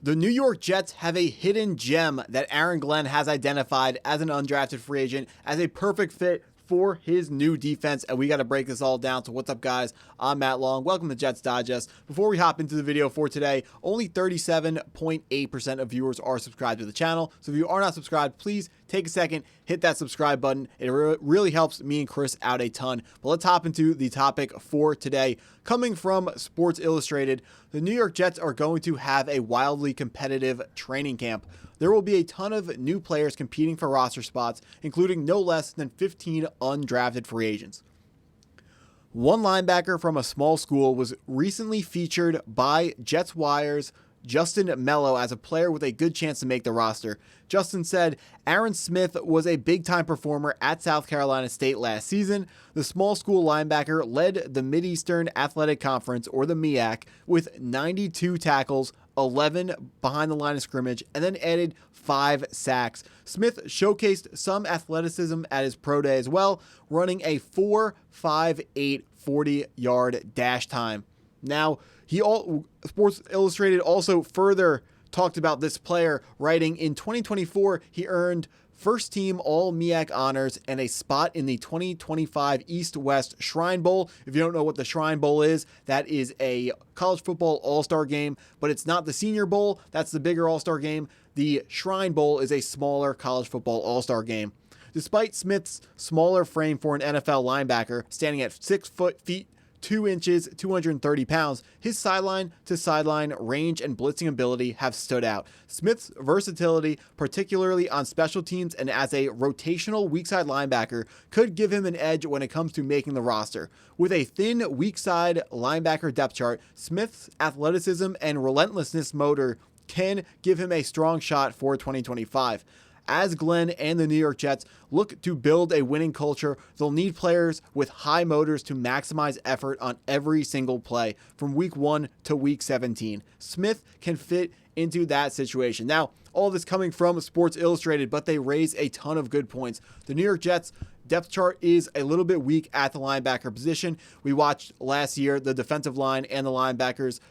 The New York Jets have a hidden gem that Aaron Glenn has identified as an undrafted free agent as a perfect fit for his new defense, and we got to break this all down. So what's up, guys? I'm Matt Long. Welcome to Jets Digest. Before we hop into the video for today, only 37.8% of viewers are subscribed to the channel. So if you are not subscribed, please take a second, hit that subscribe button. It really helps me and Chris out a ton. But let's hop into the topic for today. Coming from Sports Illustrated, the New York Jets are going to have a wildly competitive training camp. There will be a ton of new players competing for roster spots, including no less than 15 undrafted free agents. One linebacker from a small school was recently featured by Jets Wire's Justin Mello as a player with a good chance to make the roster. Justin said Aaron Smith was a big-time performer at South Carolina State last season. The small school linebacker led the Mid-Eastern Athletic Conference, or the MEAC, with 92 tackles, 11 behind the line of scrimmage, and then added 5 sacks. Smith showcased some athleticism at his pro day as well, running a 4.58 40-yard dash time. Now, Sports Illustrated also further talked about this player, writing in 2024, he earned first team all MEAC honors and a spot in the 2025 East-West Shrine Bowl. If you don't know what the Shrine Bowl is, that is a college football all-star game, but it's not the Senior Bowl. That's the bigger all-star game. The Shrine Bowl is a smaller college football all-star game. Despite Smith's smaller frame for an NFL linebacker, standing at 6 feet 2 inches, 230 pounds, his sideline to sideline range and blitzing ability have stood out. Smith's versatility, particularly on special teams and as a rotational weak side linebacker, could give him an edge when it comes to making the roster. With a thin weak side linebacker depth chart, Smith's athleticism and relentlessness motor can give him a strong shot for 2025. As Glenn and the New York Jets look to build a winning culture, they'll need players with high motors to maximize effort on every single play from week 1 to week 17. Smith can fit into that situation. Now, all this coming from Sports Illustrated, but they raise a ton of good points. The New York Jets depth chart is a little bit weak at the linebacker position. We watched last year the defensive line and the linebackers,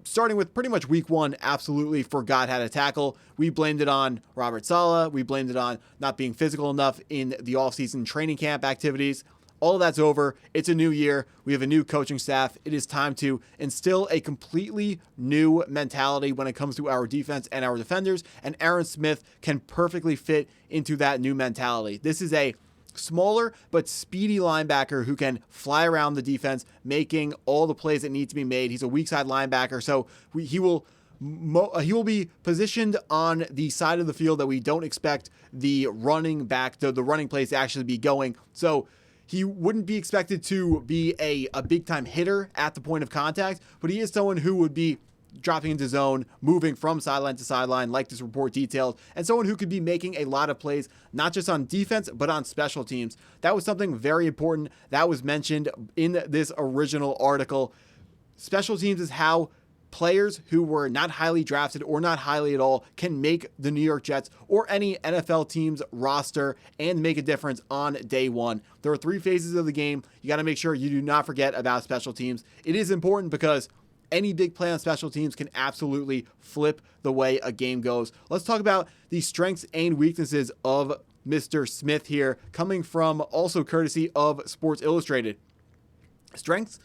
starting with pretty much week 1, absolutely forgot how to tackle. We blamed it on Robert Saleh. We blamed it on not being physical enough in the offseason training camp activities. All of that's over. It's a new year. We have a new coaching staff. It is time to instill a completely new mentality when it comes to our defense and our defenders, and Aaron Smith can perfectly fit into that new mentality. This is a smaller but speedy linebacker who can fly around the defense, making all the plays that need to be made. He's a weak side linebacker, so he will be positioned on the side of the field that we don't expect the running back, the running plays to actually be going. So he wouldn't be expected to be a big time hitter at the point of contact, but he is someone who would be dropping into zone, moving from sideline to sideline, like this report detailed, and someone who could be making a lot of plays, not just on defense, but on special teams. That was something very important that was mentioned in this original article. Special teams is how players who were not highly drafted or not highly at all can make the New York Jets or any NFL team's roster and make a difference on day 1. There are 3 phases of the game. You got to make sure you do not forget about special teams. It is important because any big play on special teams can absolutely flip the way a game goes. Let's talk about the strengths and weaknesses of Mr. Smith here, coming from also courtesy of Sports Illustrated. Strengths: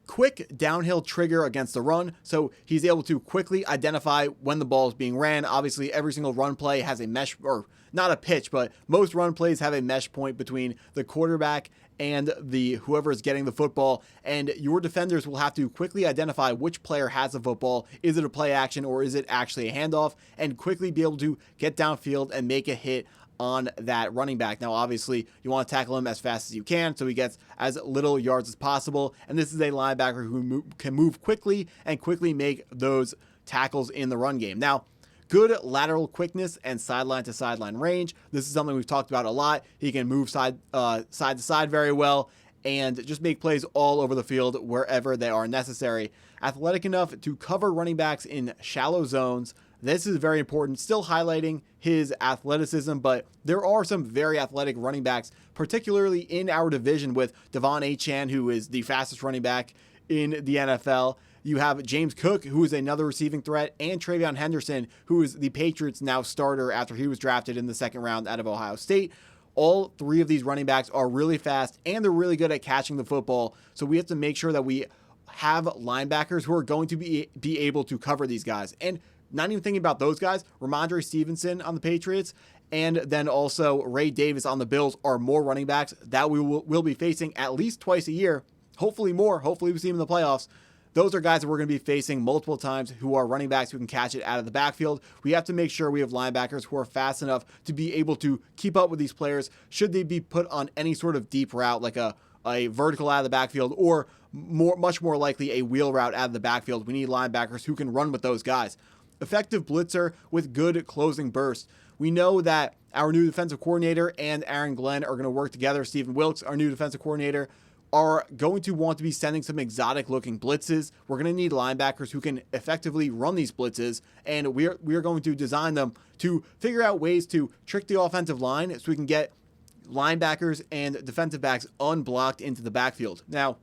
quick downhill trigger against the run, so he's able to quickly identify when the ball is being ran. Obviously, every single run play has a mesh, or not a pitch, but most run plays have a mesh point between the quarterback and the whoever is getting the football, and your defenders will have to quickly identify which player has the football. Is it a play action or is it actually a handoff? And quickly be able to get downfield and make a hit on that running back. Now, obviously, you want to tackle him as fast as you can so he gets as little yards as possible. And this is a linebacker who can move quickly and quickly make those tackles in the run game. Now, good lateral quickness and sideline to sideline range. This is something we've talked about a lot. He can move side to side very well and just make plays all over the field wherever they are necessary. Athletic enough to cover running backs in shallow zones. This is very important, still highlighting his athleticism, but there are some very athletic running backs, particularly in our division with Devon Achane, who is the fastest running back in the NFL. You have James Cook, who is another receiving threat, and Travion Henderson, who is the Patriots' now starter after he was drafted in the second round out of Ohio State. All three of these running backs are really fast, and they're really good at catching the football. So we have to make sure that we have linebackers who are going to be able to cover these guys. And not even thinking about those guys, Ramondre Stevenson on the Patriots, and then also Ray Davis on the Bills are more running backs that we will be facing at least twice a year. Hopefully more. Hopefully we see them in the playoffs. Those are guys that we're going to be facing multiple times who are running backs who can catch it out of the backfield. We have to make sure we have linebackers who are fast enough to be able to keep up with these players should they be put on any sort of deep route like a vertical out of the backfield or much more likely a wheel route out of the backfield. We need linebackers who can run with those guys. Effective blitzer with good closing burst. We know that our new defensive coordinator and Aaron Glenn are going to work together. Stephen Wilkes, our new defensive coordinator, are going to want to be sending some exotic looking blitzes. We're going to need linebackers who can effectively run these blitzes, and we're going to design them to figure out ways to trick the offensive line so we can get linebackers and defensive backs unblocked into the backfield. Now,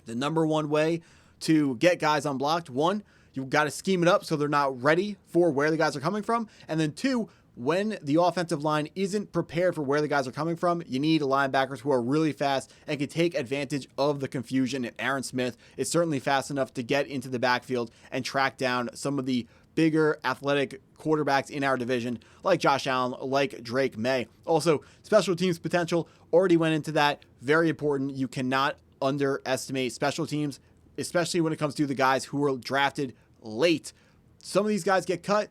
the number one way to get guys unblocked, one, you've got to scheme it up so they're not ready for where the guys are coming from, and then two, when the offensive line isn't prepared for where the guys are coming from, you need linebackers who are really fast and can take advantage of the confusion. And Aaron Smith is certainly fast enough to get into the backfield and track down some of the bigger athletic quarterbacks in our division, like Josh Allen, like Drake May. Also, special teams potential, already went into that. Very important. You cannot underestimate special teams, especially when it comes to the guys who were drafted late. Some of these guys get cut.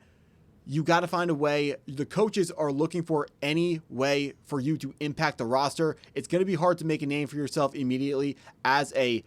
You got to find a way. The coaches are looking for any way for you to impact the roster. It's going to be hard to make a name for yourself immediately as a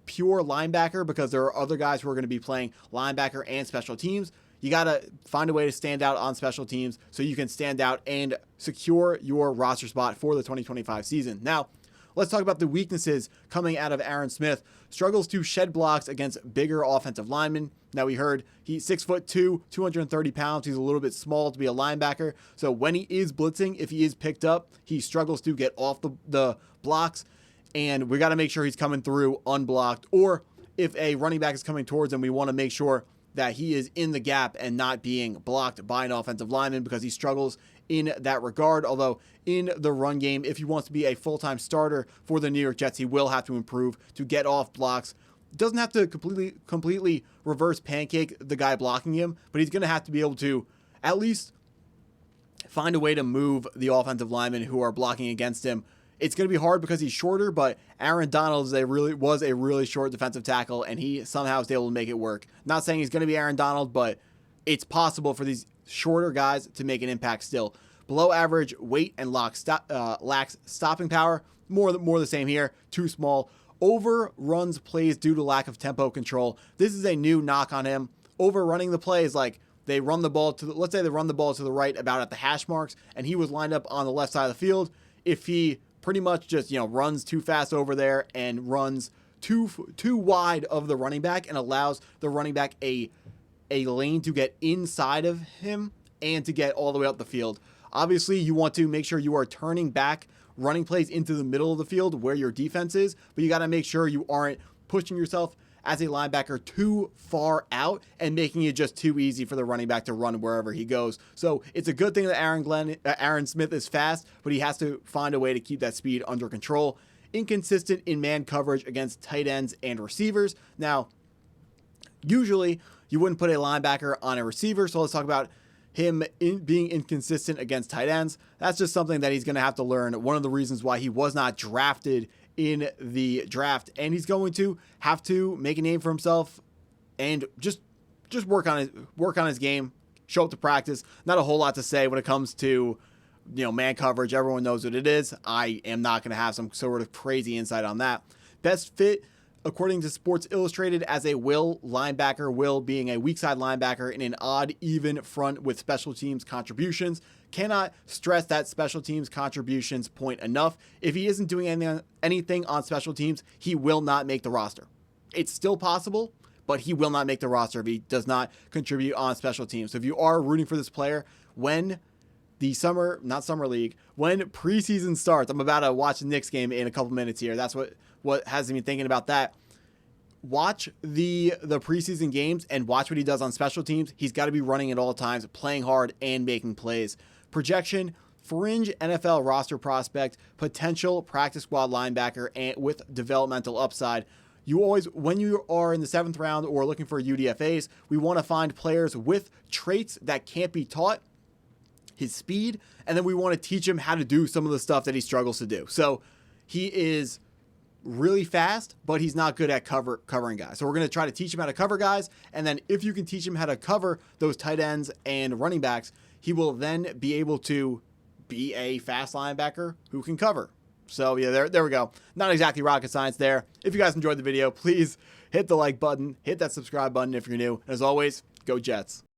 pure linebacker because there are other guys who are going to be playing linebacker and special teams. You got to find a way to stand out on special teams so you can stand out and secure your roster spot for the 2025 season. Now, let's talk about the weaknesses coming out of Aaron Smith. Struggles to shed blocks against bigger offensive linemen. Now we heard he's 6'2", 230 pounds. He's a little bit small to be a linebacker. So when he is blitzing, if he is picked up, he struggles to get off the blocks. And we got to make sure he's coming through unblocked. Or if a running back is coming towards him, we want to make sure that he is in the gap and not being blocked by an offensive lineman because he struggles in that regard. Although in the run game, if he wants to be a full-time starter for the New York Jets, he will have to improve to get off blocks. Doesn't have to completely reverse pancake the guy blocking him, but he's going to have to be able to at least find a way to move the offensive linemen who are blocking against him. It's going to be hard because he's shorter, but Aaron Donald was a really short defensive tackle, and he somehow was able to make it work. Not saying he's going to be Aaron Donald, but it's possible for these shorter guys to make an impact still. Below average weight and lacks stopping power. More the same here. Too small. Overruns plays due to lack of tempo control. This is a new knock on him. Overrunning the play is like they run the ball let's say they run the ball to the right about at the hash marks, and he was lined up on the left side of the field. If he pretty much just runs too fast over there and runs too wide of the running back and allows the running back a lane to get inside of him and to get all the way up the field. Obviously, you want to make sure you are turning back running plays into the middle of the field where your defense is, but you got to make sure you aren't pushing yourself as a linebacker too far out and making it just too easy for the running back to run wherever he goes. So it's a good thing that Aaron Smith is fast, but he has to find a way to keep that speed under control. Inconsistent in man coverage against tight ends and receivers. Now, usually you wouldn't put a linebacker on a receiver, so let's talk about him being inconsistent against tight ends. That's just something that he's going to have to learn. One of the reasons why he was not drafted in the draft, and he's going to have to make a name for himself and just work on his game, show up to practice. Not a whole lot to say when it comes to man coverage. Everyone knows what it is. I am not going to have some sort of crazy insight on that. Best fit, according to Sports Illustrated, as a will linebacker, will being a weak side linebacker in an odd even front with special teams contributions. Cannot stress that special teams contributions point enough. If he isn't doing anything on special teams, he will not make the roster. It's still possible, but he will not make the roster if he does not contribute on special teams. So if you are rooting for this player, when the when preseason starts, I'm about to watch the Knicks game in a couple minutes here. That's what has me thinking about that. watch the preseason games and watch what he does on special teams. He's got to be running at all times, playing hard and making plays. Projection, fringe NFL roster prospect, potential practice squad linebacker, and with developmental upside. You always, when you are in the 7th round or looking for UDFAs, we want to find players with traits that can't be taught, his speed, and then we want to teach him how to do some of the stuff that he struggles to do. So he is really fast, but he's not good at covering guys. So we're going to try to teach him how to cover guys, and then if you can teach him how to cover those tight ends and running backs, he will then be able to be a fast linebacker who can cover. So yeah, there we go. Not exactly rocket science there. If you guys enjoyed the video, please hit the like button, hit that subscribe button if you're new. And as always, go Jets.